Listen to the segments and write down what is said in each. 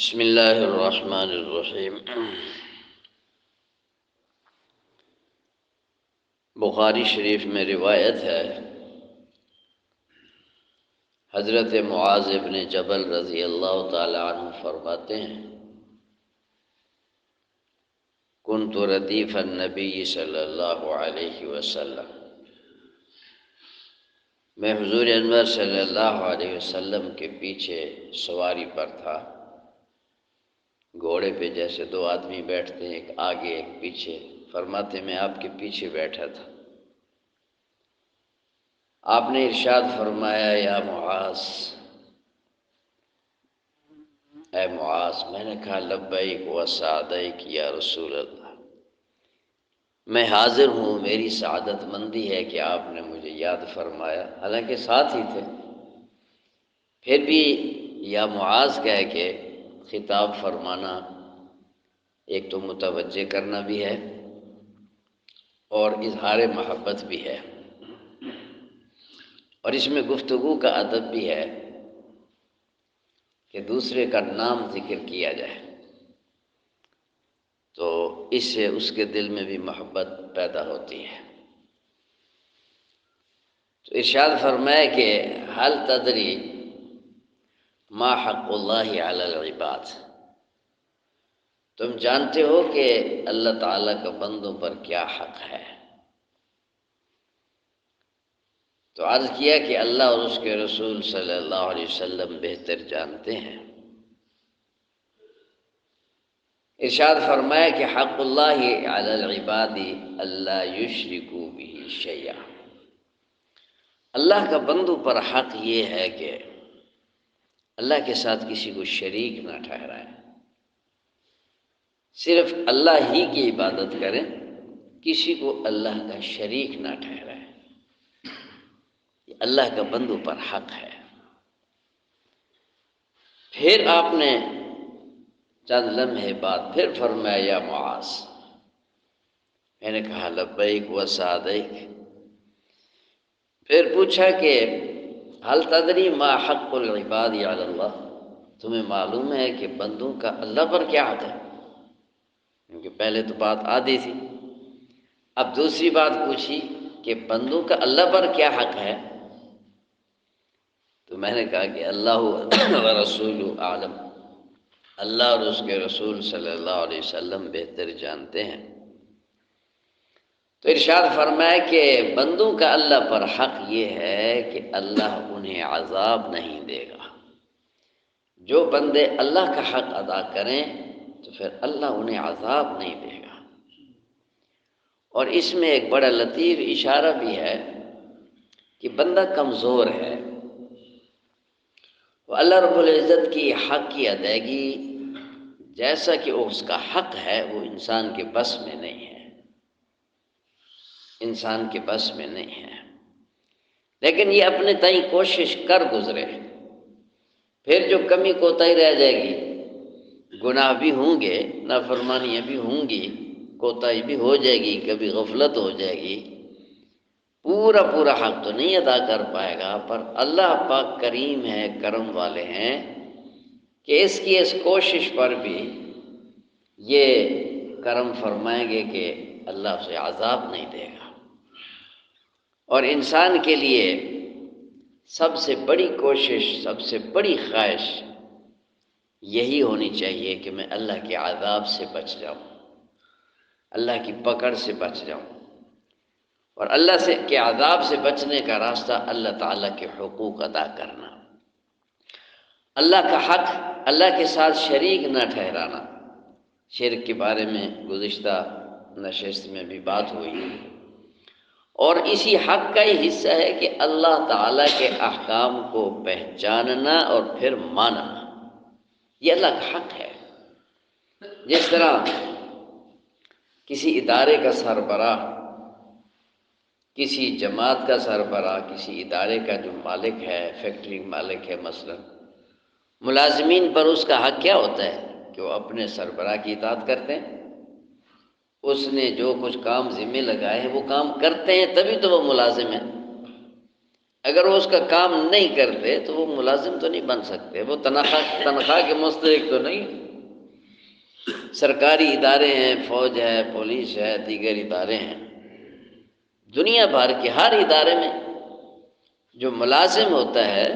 بسم اللہ الرحمن الرحیم۔ بخاری شریف میں روایت ہے، حضرت معاذ بن جبل رضی اللہ تعالی عنہ فرماتے ہیں، کنت ردیف النبی صلی اللہ علیہ وسلم، میں حضور انور صلی اللہ علیہ وسلم کے پیچھے سواری پر تھا، گھوڑے پہ جیسے دو آدمی بیٹھتے ہیں، ایک آگے ایک پیچھے۔ فرماتے میں آپ کے پیچھے بیٹھا تھا، آپ نے ارشاد فرمایا، یا معاذ، اے معاذ۔ میں نے کہا لبیک و سعدیک یا رسول اللہ، میں حاضر ہوں، میری سعادت مندی ہے کہ آپ نے مجھے یاد فرمایا، حالانکہ ساتھ ہی تھے، پھر بھی یا معاذ کہہ کے خطاب فرمانا ایک تو متوجہ کرنا بھی ہے اور اظہار محبت بھی ہے، اور اس میں گفتگو کا ادب بھی ہے کہ دوسرے کا نام ذکر کیا جائے، تو اس سے اس کے دل میں بھی محبت پیدا ہوتی ہے۔ تو ارشاد فرمائے کہ حل تدری ما حق اللہ علی العباد، تم جانتے ہو کہ اللہ تعالیٰ کا بندوں پر کیا حق ہے؟ تو عرض کیا کہ اللہ اور اس کے رسول صلی اللہ علیہ وسلم بہتر جانتے ہیں۔ ارشاد فرمایا کہ حق اللہ علی العباد اللہ یشرکوا بہ شیئا، اللہ کا بندوں پر حق یہ ہے کہ اللہ کے ساتھ کسی کو شریک نہ ٹھہرائیں، صرف اللہ ہی کی عبادت کریں، کسی کو اللہ کا شریک نہ ٹھہرائیں، یہ اللہ کا بندوں پر حق ہے۔ پھر آپ نے چند لمحے بعد پھر فرمایا، یا معاذ۔ میں نے کہا لبیک و سعدیک۔ پھر پوچھا کہ حل تدری ما حق العباد علی اللہ، تمہیں معلوم ہے کہ بندوں کا اللہ پر کیا حق ہے؟ کیونکہ پہلے تو بات آدھی تھی، اب دوسری بات پوچھی کہ بندوں کا اللہ پر کیا حق ہے؟ تو میں نے کہا کہ اللہ و رسول عالم، اللہ اور اس کے رسول صلی اللہ علیہ وسلم بہتر جانتے ہیں۔ تو ارشاد فرمایا کہ بندوں کا اللہ پر حق یہ ہے کہ اللہ انہیں عذاب نہیں دے گا، جو بندے اللہ کا حق ادا کریں تو پھر اللہ انہیں عذاب نہیں دے گا۔ اور اس میں ایک بڑا لطیف اشارہ بھی ہے کہ بندہ کمزور ہے، وہ اللہ رب العزت کی حق کی ادائیگی جیسا کہ اس کا حق ہے وہ انسان کے بس میں نہیں ہے، انسان کے بس میں نہیں ہے، لیکن یہ اپنے تئیں کوشش کر گزرے، پھر جو کمی کوتاہی رہ جائے گی، گناہ بھی ہوں گے، نافرمانیاں بھی ہوں گی، کوتاہی بھی ہو جائے گی، کبھی غفلت ہو جائے گی، پورا حق تو نہیں ادا کر پائے گا، پر اللہ پاک کریم ہے، کرم والے ہیں کہ اس کی اس کوشش پر بھی یہ کرم فرمائیں گے کہ اللہ اسے عذاب نہیں دے گا۔ اور انسان کے لیے سب سے بڑی کوشش، سب سے بڑی خواہش یہی ہونی چاہیے کہ میں اللہ کے عذاب سے بچ جاؤں، اللہ کی پکڑ سے بچ جاؤں، اور اللہ سے کے عذاب سے بچنے کا راستہ اللہ تعالیٰ کے حقوق ادا کرنا، اللہ کا حق اللہ کے ساتھ شریک نہ ٹھہرانا۔ شرک کے بارے میں گزشتہ نشست میں بھی بات ہوئی، اور اسی حق کا ہی حصہ ہے کہ اللہ تعالیٰ کے احکام کو پہچاننا اور پھر ماننا، یہ اللہ کا حق ہے۔ جس طرح کسی ادارے کا سربراہ، کسی جماعت کا سربراہ، کسی ادارے کا جو مالک ہے، فیکٹری مالک ہے مثلا، ملازمین پر اس کا حق کیا ہوتا ہے کہ وہ اپنے سربراہ کی اطاعت کرتے ہیں، اس نے جو کچھ کام ذمہ لگائے ہیں وہ کام کرتے ہیں، تبھی تو وہ ملازم ہیں۔ اگر وہ اس کا کام نہیں کرتے تو وہ ملازم تو نہیں بن سکتے، وہ تنخواہ کے مستحق تو نہیں۔ سرکاری ادارے ہیں، فوج ہے، پولیس ہے، دیگر ادارے ہیں، دنیا بھر کے ہر ادارے میں جو ملازم ہوتا ہے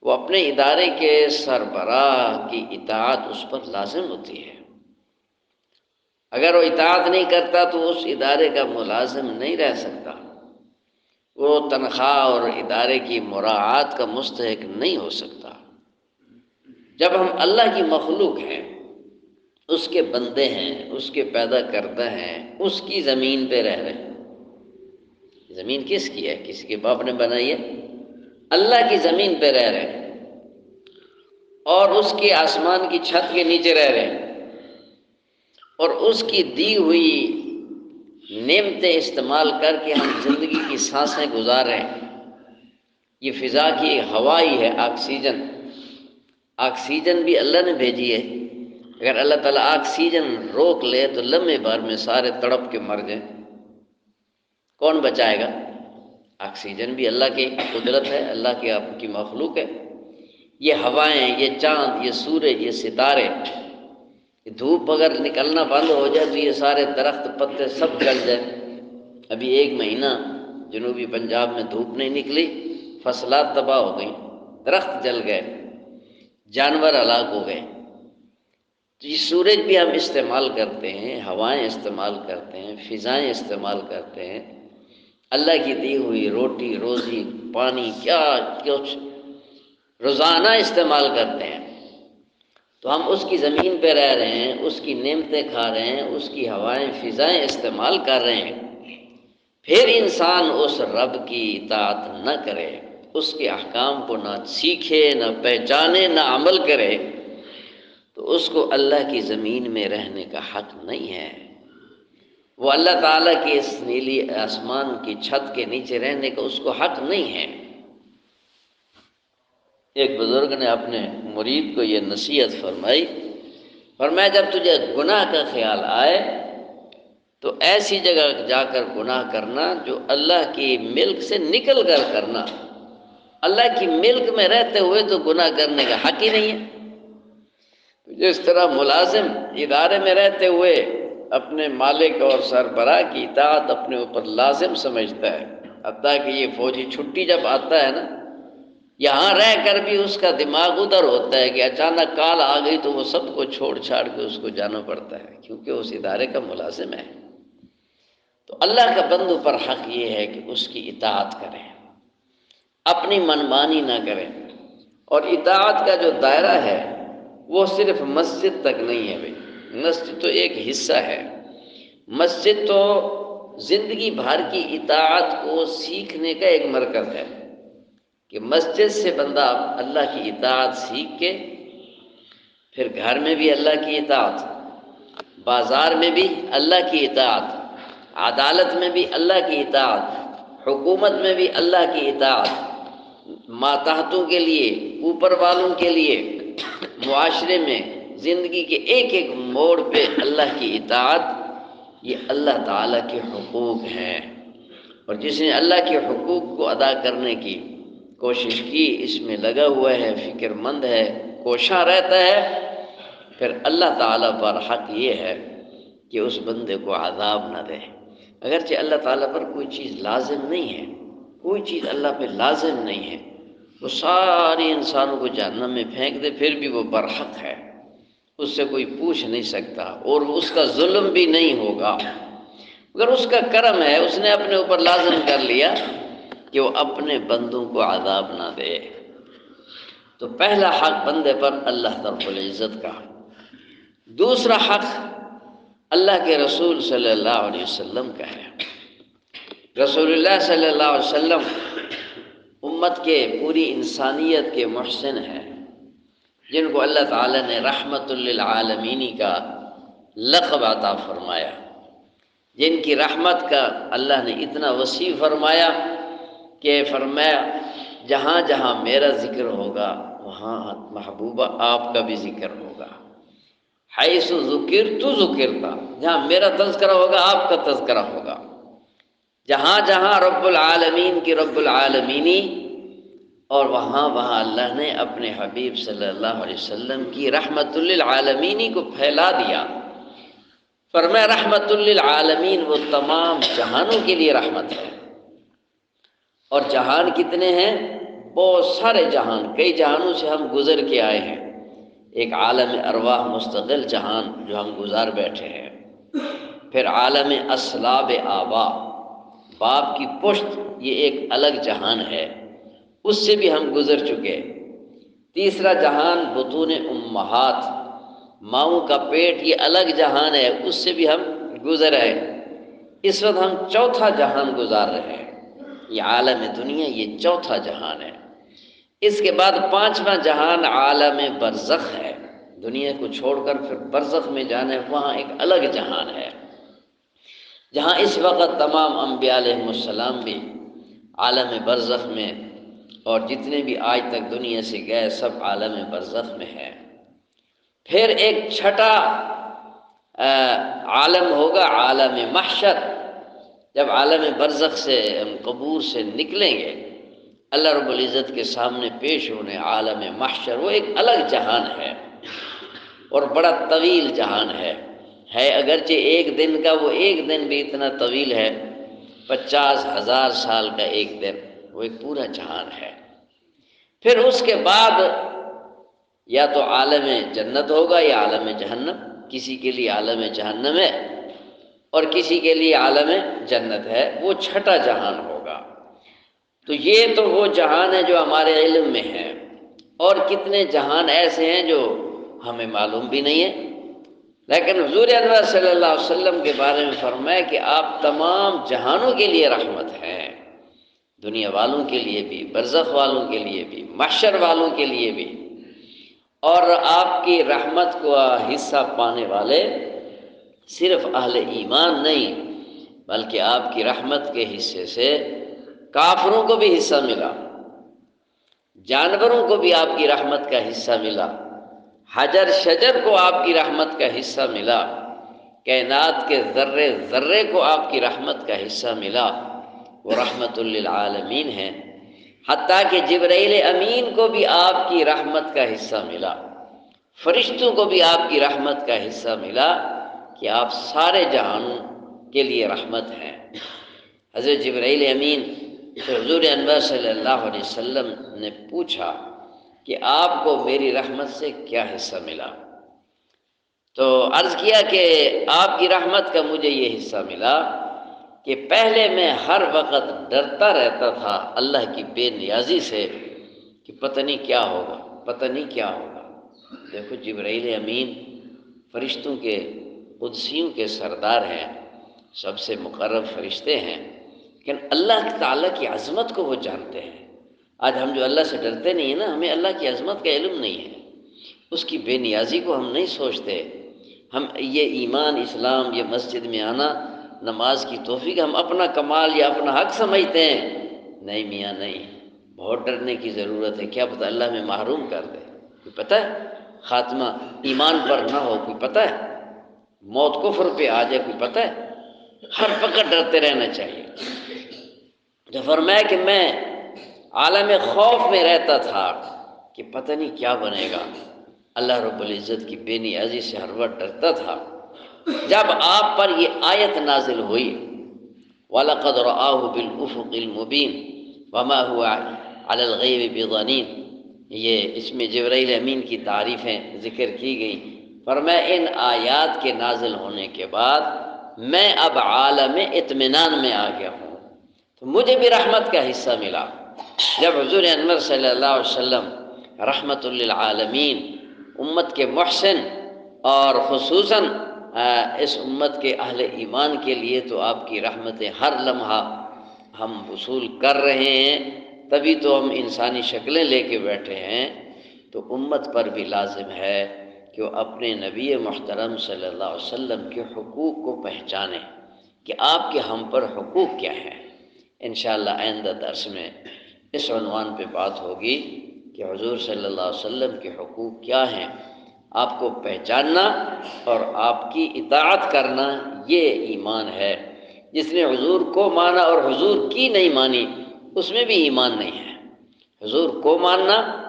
وہ اپنے ادارے کے سربراہ کی اطاعت اس پر لازم ہوتی ہے۔ اگر وہ اطاعت نہیں کرتا تو اس ادارے کا ملازم نہیں رہ سکتا، وہ تنخواہ اور ادارے کی مراعات کا مستحق نہیں ہو سکتا۔ جب ہم اللہ کی مخلوق ہیں، اس کے بندے ہیں، اس کے پیدا کردہ ہیں، اس کی زمین پہ رہ رہے ہیں۔ زمین کس کی ہے؟ کسی کے باپ نے بنائی ہے؟ اللہ کی زمین پہ رہ رہے ہیں اور اس کے آسمان کی چھت کے نیچے رہ رہے ہیں اور اس کی دی ہوئی نعمتیں استعمال کر کے ہم زندگی کی سانسیں گزار رہے ہیں۔ یہ فضا کی ہوا ہی ہے، آکسیجن۔ آکسیجن بھی اللہ نے بھیجی ہے۔ اگر اللہ تعالیٰ آکسیجن روک لے تو لمحے بھر میں سارے تڑپ کے مر جائیں، کون بچائے گا؟ آکسیجن بھی اللہ کی قدرت ہے، اللہ کی آپ کی مخلوق ہے۔ یہ ہوائیں، یہ چاند، یہ سورج، یہ ستارے، دھوپ اگر نکلنا بند ہو جائے تو یہ سارے درخت پتے سب جل جائیں۔ ابھی 1 مہینہ جنوبی پنجاب میں دھوپ نہیں نکلی، فصلات تباہ ہو گئیں، درخت جل گئے، جانور ہلاک ہو گئے۔ یہ سورج بھی ہم استعمال کرتے ہیں، ہوائیں استعمال کرتے ہیں، فضائیں استعمال کرتے ہیں، اللہ کی دی ہوئی روٹی روزی پانی کیا کچھ روزانہ استعمال کرتے ہیں۔ تو ہم اس کی زمین پہ رہ رہے ہیں، اس کی نعمتیں کھا رہے ہیں، اس کی ہوائیں فضائیں استعمال کر رہے ہیں، پھر انسان اس رب کی اطاعت نہ کرے، اس کے احکام کو نہ سیکھے، نہ پہچانے، نہ عمل کرے، تو اس کو اللہ کی زمین میں رہنے کا حق نہیں ہے۔ وہ اللہ تعالیٰ کی اس نیلی آسمان کی چھت کے نیچے رہنے کا اس کو حق نہیں ہے۔ ایک بزرگ نے اپنے مرید کو یہ نصیحت فرمائی، فرمایا جب تجھے گناہ کا خیال آئے تو ایسی جگہ جا کر گناہ کرنا جو اللہ کی ملک سے نکل کر کرنا۔ اللہ کی ملک میں رہتے ہوئے تو گناہ کرنے کا حق ہی نہیں ہے۔ جس طرح ملازم ادارے میں رہتے ہوئے اپنے مالک اور سربراہ کی اطاعت اپنے اوپر لازم سمجھتا ہے، حتیٰ کہ یہ فوجی چھٹی جب آتا ہے نا، یہاں رہ کر بھی اس کا دماغ ادھر ہوتا ہے کہ اچانک کال آ گئی تو وہ سب کو چھوڑ چھاڑ کے اس کو جانا پڑتا ہے، کیونکہ اس ادارے کا ملازم ہے۔ تو اللہ کا بندوں پر حق یہ ہے کہ اس کی اطاعت کریں، اپنی منمانی نہ کریں۔ اور اطاعت کا جو دائرہ ہے وہ صرف مسجد تک نہیں ہے بھائی، مسجد تو ایک حصہ ہے۔ مسجد تو زندگی بھر کی اطاعت کو سیکھنے کا ایک مرکز ہے کہ مسجد سے بندہ اللہ کی اطاعت سیکھ کے پھر گھر میں بھی اللہ کی اطاعت، بازار میں بھی اللہ کی اطاعت، عدالت میں بھی اللہ کی اطاعت، حکومت میں بھی اللہ کی اطاعت، ماتحتوں کے لیے، اوپر والوں کے لیے، معاشرے میں زندگی کے ایک ایک موڑ پہ اللہ کی اطاعت، یہ اللہ تعالیٰ کے حقوق ہیں۔ اور جس نے اللہ کے حقوق کو ادا کرنے کی کوشش کی، اس میں لگا ہوا ہے، فکر مند ہے، کوشاں رہتا ہے، پھر اللہ تعالیٰ پر حق یہ ہے کہ اس بندے کو عذاب نہ دے۔ اگرچہ اللہ تعالیٰ پر کوئی چیز لازم نہیں ہے، کوئی چیز اللہ پہ لازم نہیں ہے، وہ سارے انسانوں کو جہنم میں پھینک دے پھر بھی وہ برحق ہے، اس سے کوئی پوچھ نہیں سکتا اور اس کا ظلم بھی نہیں ہوگا۔ اگر اس کا کرم ہے، اس نے اپنے اوپر لازم کر لیا کہ وہ اپنے بندوں کو عذاب نہ دے۔ تو پہلا حق بندے پر اللہ رب العزت کا، دوسرا حق اللہ کے رسول صلی اللہ علیہ وسلم کا ہے۔ رسول اللہ صلی اللہ علیہ وسلم امت کے پوری انسانیت کے محسن ہیں، جن کو اللہ تعالیٰ نے رحمت للعالمین کا لقب عطا فرمایا، جن کی رحمت کا اللہ نے اتنا وسیع فرمایا کہ فرمایا جہاں جہاں میرا ذکر ہوگا وہاں محبوبہ آپ کا بھی ذکر ہوگا، حیث ذکرت ذکرتا، جہاں میرا تذکرہ ہوگا آپ کا تذکرہ ہوگا، جہاں جہاں رب العالمین کی رب العالمینی، اور وہاں وہاں اللہ نے اپنے حبیب صلی اللہ علیہ وسلم کی رحمت للعالمینی کو پھیلا دیا۔ فرمایا رحمت للعالمین وہ تمام جہانوں کے لیے رحمت ہے۔ اور جہان کتنے ہیں؟ بہت سارے جہان، کئی جہانوں سے ہم گزر کے آئے ہیں۔ ایک عالم ارواح مستقل جہان جو ہم گزار بیٹھے ہیں، پھر عالم اسلاب آبا، باپ کی پشت، یہ ایک الگ جہان ہے، اس سے بھی ہم گزر چکے۔ تیسرا جہان بطون امہات، ماؤں کا پیٹ، یہ الگ جہان ہے، اس سے بھی ہم گزر آئے۔ اس وقت ہم چوتھا جہان گزار رہے ہیں، یہ عالم دنیا، یہ چوتھا جہان ہے۔ اس کے بعد پانچواں جہان عالم برزخ ہے، دنیا کو چھوڑ کر پھر برزخ میں جانا ہے، وہاں ایک الگ جہان ہے، جہاں اس وقت تمام انبیاء علیہ السلام بھی عالم برزخ میں، اور جتنے بھی آج تک دنیا سے گئے سب عالم برزخ میں ہیں۔ پھر ایک چھٹا عالم ہوگا عالم محشر، جب عالم برزخ سے ہم قبور سے نکلیں گے، اللہ رب العزت کے سامنے پیش ہونے، عالم محشر وہ ایک الگ جہان ہے اور بڑا طویل جہان ہے اگرچہ ایک دن کا، وہ ایک دن بھی اتنا طویل ہے، 50,000 سال کا ایک دن، وہ ایک پورا جہان ہے۔ پھر اس کے بعد یا تو عالم جنت ہوگا یا عالم جہنم، کسی کے لیے عالم جہنم ہے اور کسی کے لیے عالم جنت ہے، وہ چھٹا جہان ہوگا۔ تو یہ تو وہ جہان ہے جو ہمارے علم میں ہے، اور کتنے جہان ایسے ہیں جو ہمیں معلوم بھی نہیں ہے، لیکن حضور انور صلی اللہ علیہ وسلم کے بارے میں فرمایا کہ آپ تمام جہانوں کے لیے رحمت ہیں، دنیا والوں کے لیے بھی، برزخ والوں کے لیے بھی، محشر والوں کے لیے بھی۔ اور آپ کی رحمت کو حصہ پانے والے صرف اہل ایمان نہیں، بلکہ آپ کی رحمت کے حصے سے کافروں کو بھی حصہ ملا، جانوروں کو بھی آپ کی رحمت کا حصہ ملا، حجر شجر کو آپ کی رحمت کا حصہ ملا، کائنات کے ذرے ذرے کو آپ کی رحمت کا حصہ ملا، وہ رحمت للعالمین ہے۔ حتیٰ کہ جبرائیل امین کو بھی آپ کی رحمت کا حصہ ملا، فرشتوں کو بھی آپ کی رحمت کا حصہ ملا، کہ آپ سارے جہانوں کے لیے رحمت ہیں۔ حضرت جبرائیل امین سے حضور انور صلی اللہ علیہ وسلم نے پوچھا کہ آپ کو میری رحمت سے کیا حصہ ملا؟ تو عرض کیا کہ آپ کی رحمت کا مجھے یہ حصہ ملا کہ پہلے میں ہر وقت ڈرتا رہتا تھا اللہ کی بے نیازی سے، کہ پتہ نہیں کیا ہوگا، پتہ نہیں کیا ہوگا۔ دیکھو جبرائیل امین فرشتوں کے، قدسیوں کے سردار ہیں، سب سے مقرب فرشتے ہیں، لیکن اللہ تعالیٰ کی عظمت کو وہ جانتے ہیں۔ آج ہم جو اللہ سے ڈرتے نہیں ہیں نا، ہمیں اللہ کی عظمت کا علم نہیں ہے، اس کی بے نیازی کو ہم نہیں سوچتے۔ ہم یہ ایمان، اسلام، یہ مسجد میں آنا، نماز کی توفیق ہم اپنا کمال یا اپنا حق سمجھتے ہیں۔ نہیں میاں نہیں، بہت ڈرنے کی ضرورت ہے، کیا پتہ اللہ میں محروم کر دے، کوئی پتہ ہے؟ خاتمہ ایمان پر نہ ہو، کوئی پتہ ہے؟ موت کفر پہ آ جائے، کوئی پتہ ہے؟ ہر وقت ڈرتے رہنا چاہیے۔ جو فرمایا کہ میں عالم خوف میں رہتا تھا کہ پتہ نہیں کیا بنے گا، اللہ رب العزت کی بے نیازی سے ہر وقت ڈرتا تھا۔ جب آپ پر یہ آیت نازل ہوئی وَلَقَدْ رَآهُ بِالْأُفُقِ الْمُبِينِ وَمَا هُوَ عَلَى الْغَيْبِ بِضَنِينٍ، یہ اس میں جبرائیل امین کی تعریفیں ذکر کی گئی۔ فرمایا ان آیات کے نازل ہونے کے بعد میں اب عالم اطمینان میں آ گیا ہوں، تو مجھے بھی رحمت کا حصہ ملا۔ جب حضور انور صلی اللہ علیہ وسلم رحمت للعالمین، امت کے محسن، اور خصوصاً اس امت کے اہل ایمان کے لیے تو آپ کی رحمتیں ہر لمحہ ہم وصول کر رہے ہیں، تبھی تو ہم انسانی شکلیں لے کے بیٹھے ہیں۔ تو امت پر بھی لازم ہے کہ وہ اپنے نبی محترم صلی اللہ علیہ وسلم کے حقوق کو پہچانیں کہ آپ کے ہم پر حقوق کیا ہیں۔ انشاءاللہ آئندہ درس میں اس عنوان پہ بات ہوگی کہ حضور صلی اللہ علیہ وسلم کے حقوق کیا ہیں، آپ کو پہچاننا اور آپ کی اطاعت کرنا، یہ ایمان ہے۔ جس نے حضور کو مانا اور حضور کی نہیں مانی اس میں بھی ایمان نہیں ہے۔ حضور کو ماننا،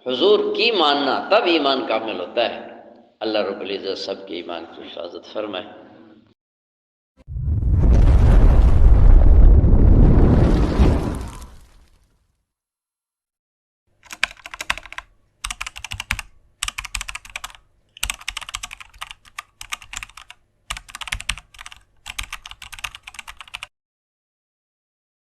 حضور کی ماننا، تب ایمان کامل ہوتا ہے۔ اللہ رب العزت سب کے ایمان کی حفاظت فرمائے۔